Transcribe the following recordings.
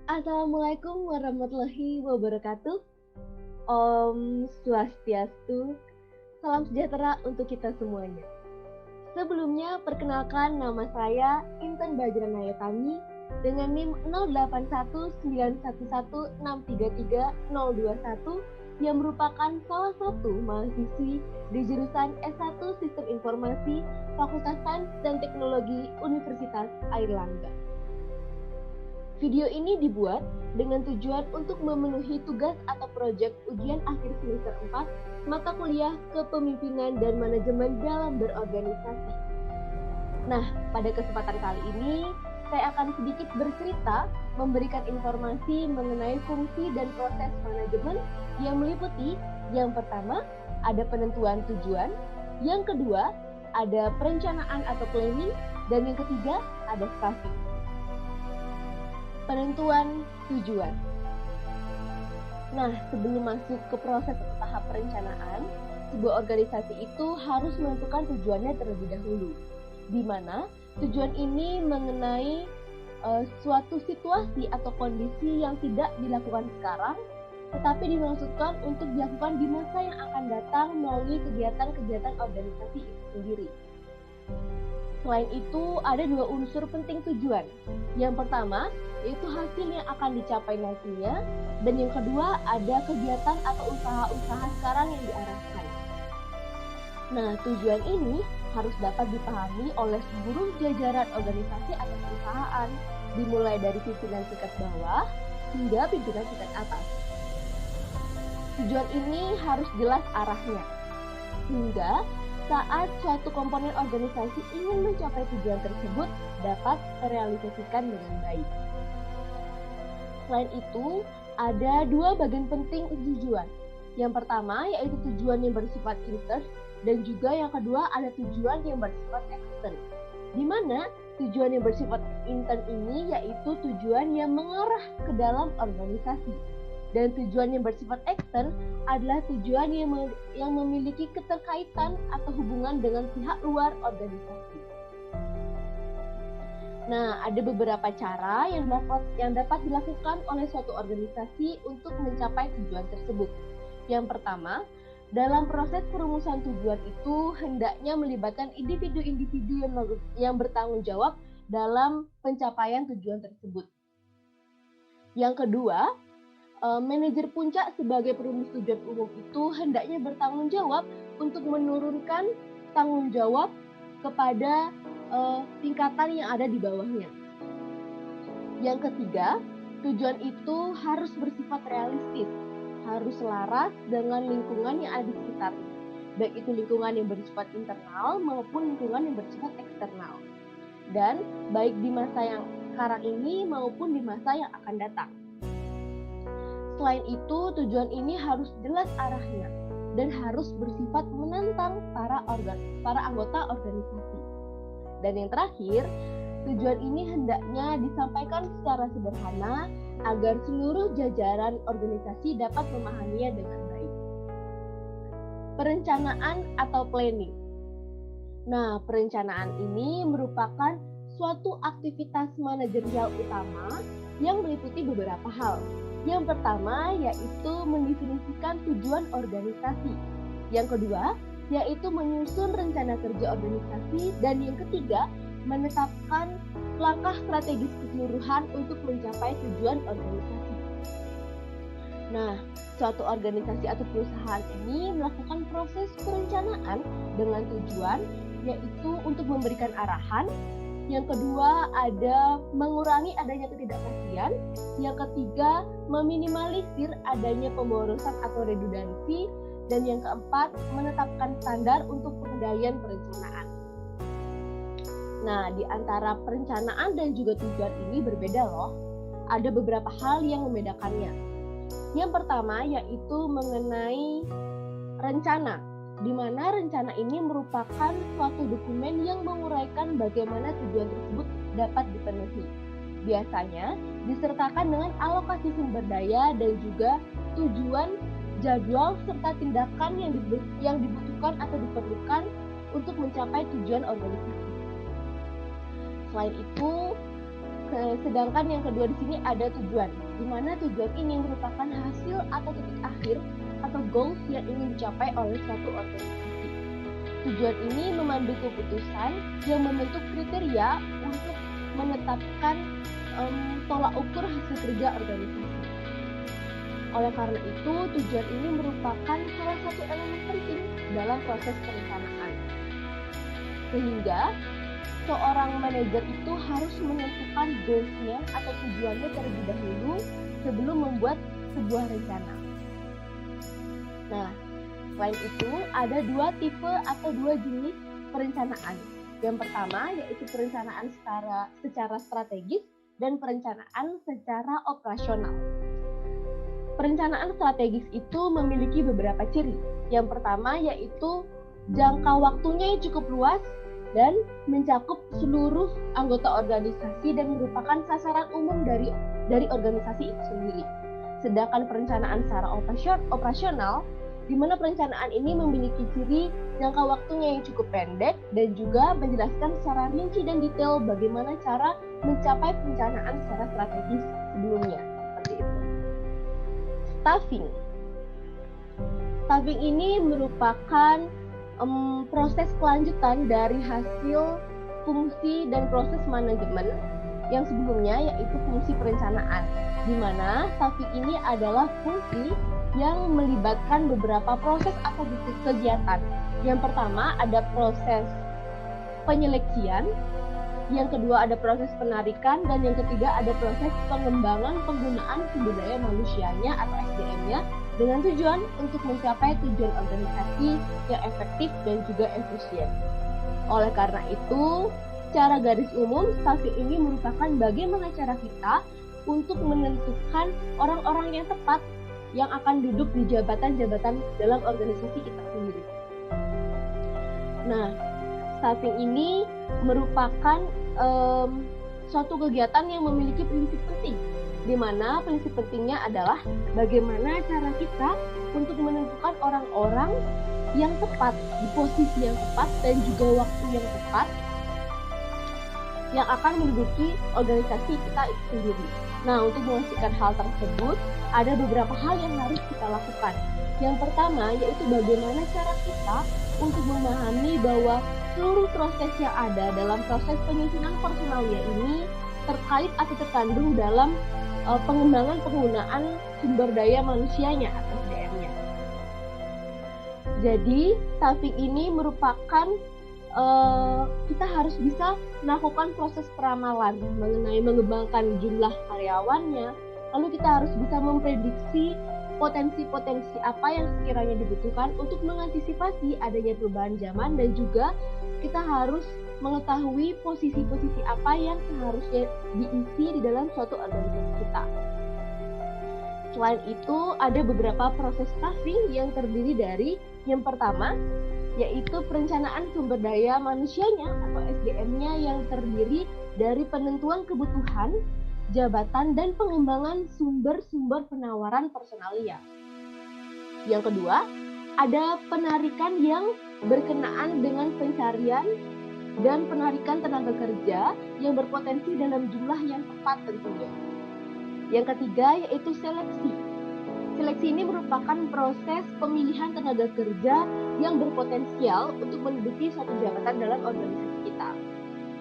Assalamualaikum warahmatullahi wabarakatuh. Om Swastiastu. Salam sejahtera untuk kita semuanya. Sebelumnya, perkenalkan nama saya Intan Bajranayatami dengan NIM 081911633021 yang merupakan salah satu mahasiswi di jurusan S1 Sistem Informasi Fakultas Sains dan Teknologi Universitas Airlangga. Video ini dibuat dengan tujuan untuk memenuhi tugas atau proyek ujian akhir semester 4 mata kuliah Kepemimpinan dan Manajemen dalam Berorganisasi. Nah, pada kesempatan kali ini, saya akan sedikit bercerita memberikan informasi mengenai fungsi dan proses manajemen yang meliputi yang pertama, ada penentuan tujuan, yang kedua, ada perencanaan atau planning, dan yang ketiga, ada staffing. Penentuan tujuan. Nah, sebelum masuk ke proses atau tahap perencanaan, sebuah organisasi itu harus menentukan tujuannya terlebih dahulu, di mana tujuan ini mengenai suatu situasi atau kondisi yang tidak dilakukan sekarang, tetapi dimaksudkan untuk dilakukan di masa yang akan datang melalui kegiatan-kegiatan organisasi itu sendiri. Selain itu, ada dua unsur penting tujuan. Yang pertama, yaitu hasil yang akan dicapai nantinya, dan yang kedua, ada kegiatan atau usaha-usaha sekarang yang diarahkan. Nah, tujuan ini harus dapat dipahami oleh seluruh jajaran organisasi atau perusahaan, dimulai dari pimpinan tingkat bawah hingga pimpinan tingkat atas. Tujuan ini harus jelas arahnya, hingga saat suatu komponen organisasi ingin mencapai tujuan tersebut dapat terrealisasikan dengan baik. Selain itu, ada dua bagian penting tujuan. Yang pertama yaitu tujuan yang bersifat intern, dan juga yang kedua ada tujuan yang bersifat extern. Di mana tujuan yang bersifat intern ini yaitu tujuan yang mengarah ke dalam organisasi. Dan tujuan yang bersifat ekstern adalah tujuan yang memiliki keterkaitan atau hubungan dengan pihak luar organisasi. Nah, ada beberapa cara yang dapat dilakukan oleh suatu organisasi untuk mencapai tujuan tersebut. Yang pertama, dalam proses perumusan tujuan itu hendaknya melibatkan individu-individu yang bertanggung jawab dalam pencapaian tujuan tersebut. Yang kedua, manajer puncak sebagai perumus tujuan umum itu hendaknya bertanggung jawab untuk menurunkan tanggung jawab kepada tingkatan yang ada di bawahnya. Yang ketiga, tujuan itu harus bersifat realistis, harus selaras dengan lingkungan yang ada di sekitarnya, baik itu lingkungan yang bersifat internal maupun lingkungan yang bersifat eksternal, dan baik di masa yang sekarang ini maupun di masa yang akan datang. Selain itu, tujuan ini harus jelas arahnya dan harus bersifat menantang para anggota organisasi. Dan yang terakhir, tujuan ini hendaknya disampaikan secara sederhana agar seluruh jajaran organisasi dapat memahaminya dengan baik. Perencanaan atau planning. Nah, perencanaan ini merupakan suatu aktivitas manajerial utama yang meliputi beberapa hal. Yang pertama yaitu mendefinisikan tujuan organisasi. Yang kedua yaitu menyusun rencana kerja organisasi. Dan yang ketiga, menetapkan langkah strategis keseluruhan untuk mencapai tujuan organisasi. Nah, suatu organisasi atau perusahaan ini melakukan proses perencanaan dengan tujuan yaitu untuk memberikan arahan. Yang kedua ada mengurangi adanya ketidakpastian. Yang ketiga meminimalisir adanya pemborosan atau redundansi. Dan yang keempat menetapkan standar untuk pengendalian perencanaan. Nah, di antara perencanaan dan juga tujuan ini berbeda loh. Ada beberapa hal yang membedakannya. Yang pertama yaitu mengenai rencana, di mana rencana ini merupakan suatu dokumen yang menguraikan bagaimana tujuan tersebut dapat dipenuhi. Biasanya disertakan dengan alokasi sumber daya dan juga tujuan, jadwal, serta tindakan yang dibutuhkan atau diperlukan untuk mencapai tujuan organisasi. Selain itu, Sedangkan yang kedua di sini ada tujuan, di mana tujuan ini merupakan hasil atau titik akhir atau goals yang ingin dicapai oleh suatu organisasi. Tujuan ini memandu keputusan yang membentuk kriteria untuk menetapkan tolak ukur hasil kerja organisasi. Oleh karena itu, tujuan ini merupakan salah satu elemen penting dalam proses perencanaan. Sehingga seorang manajer itu harus menentukan goals-nya atau tujuannya terlebih dahulu sebelum membuat sebuah rencana. Nah, selain itu ada dua tipe atau dua jenis perencanaan. Yang pertama yaitu perencanaan secara strategis dan perencanaan secara operasional. Perencanaan strategis itu memiliki beberapa ciri. Yang pertama yaitu jangka waktunya yang cukup luas dan mencakup seluruh anggota organisasi dan merupakan sasaran umum dari organisasi itu sendiri. Sedangkan perencanaan secara operasional, di mana perencanaan ini memiliki ciri jangka waktunya yang cukup pendek dan juga menjelaskan secara rinci dan detail bagaimana cara mencapai perencanaan secara strategis sebelumnya. Seperti itu. Staffing ini merupakan proses kelanjutan dari hasil fungsi dan proses manajemen yang sebelumnya yaitu fungsi perencanaan, di mana staffing ini adalah fungsi yang melibatkan beberapa proses atau kegiatan. Yang pertama ada proses penyeleksian, yang kedua ada proses penarikan, dan yang ketiga ada proses pengembangan penggunaan sumber daya manusianya atau SDM-nya dengan tujuan untuk mencapai tujuan organisasi yang efektif dan juga efisien. Oleh karena itu, secara garis umum, staffing ini merupakan bagaimana cara kita untuk menentukan orang-orang yang tepat yang akan duduk di jabatan-jabatan dalam organisasi kita sendiri. Nah, staffing ini merupakan suatu kegiatan yang memiliki prinsip penting, di mana prinsip pentingnya adalah bagaimana cara kita untuk menentukan orang-orang yang tepat di posisi yang tepat dan juga waktu yang tepat yang akan menduduki organisasi kita itu sendiri. Nah, untuk memastikan hal tersebut, ada beberapa hal yang harus kita lakukan. Yang pertama yaitu bagaimana cara kita untuk memahami bahwa seluruh proses yang ada dalam proses penyusunan personalia ini terkait atau terkandung dalam pengembangan penggunaan sumber daya manusianya atau SDM-nya. Jadi, staffing ini merupakan kita harus bisa melakukan proses peramalan mengenai mengembangkan jumlah karyawannya, lalu kita harus bisa memprediksi potensi-potensi apa yang sekiranya dibutuhkan untuk mengantisipasi adanya perubahan zaman, dan juga kita harus mengetahui posisi-posisi apa yang seharusnya diisi di dalam suatu organisasi kita. Selain itu, ada beberapa proses staffing yang terdiri dari yang pertama, yaitu perencanaan sumber daya manusianya atau SDM-nya yang terdiri dari penentuan kebutuhan, jabatan, dan pengembangan sumber-sumber penawaran personalia. Yang kedua, ada penarikan yang berkenaan dengan pencarian dan penarikan tenaga kerja yang berpotensi dalam jumlah yang tepat tentunya. Yang ketiga yaitu seleksi. Seleksi ini merupakan proses pemilihan tenaga kerja yang berpotensial untuk menduduki suatu jabatan dalam organisasi kita.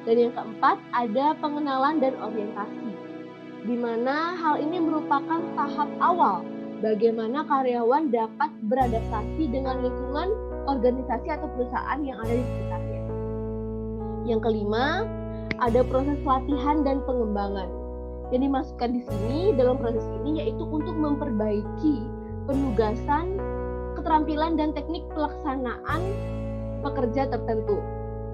Dan yang keempat ada pengenalan dan orientasi, di mana hal ini merupakan tahap awal bagaimana karyawan dapat beradaptasi dengan lingkungan organisasi atau perusahaan yang ada di sekitarnya. Yang kelima, ada proses latihan dan pengembangan. Yang dimasukkan di sini dalam proses ini yaitu untuk memperbaiki penugasan, keterampilan, dan teknik pelaksanaan pekerja tertentu.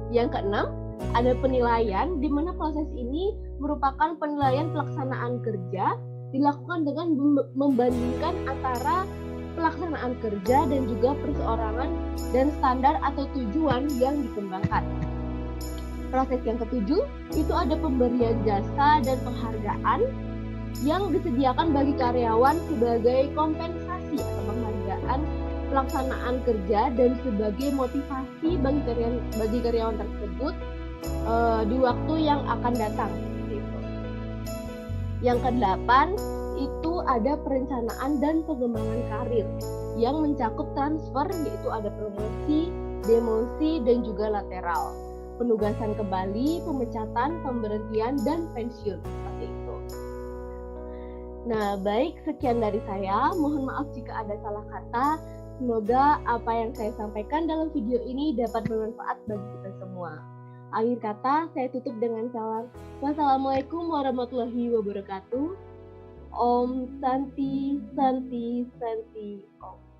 Yang keenam, ada penilaian, di mana proses ini merupakan penilaian pelaksanaan kerja dilakukan dengan membandingkan antara pelaksanaan kerja dan juga perseorangan dan standar atau tujuan yang dikembangkan. Proses yang ketujuh itu ada pemberian jasa dan penghargaan yang disediakan bagi karyawan sebagai kompensasi atau penghargaan pelaksanaan kerja dan sebagai motivasi bagi karyawan tersebut di waktu yang akan datang. Yang kedelapan, itu ada perencanaan dan pengembangan karir yang mencakup transfer, yaitu ada promosi, demosi, dan juga lateral. Penugasan kembali, pemecatan, pemberhentian, dan pensiun. Seperti itu. Nah, baik, sekian dari saya. Mohon maaf jika ada salah kata. Semoga apa yang saya sampaikan dalam video ini dapat bermanfaat bagi kita semua. Akhir kata, saya tutup dengan salam. Wassalamualaikum warahmatullahi wabarakatuh. Om Santi Santi Santi Om.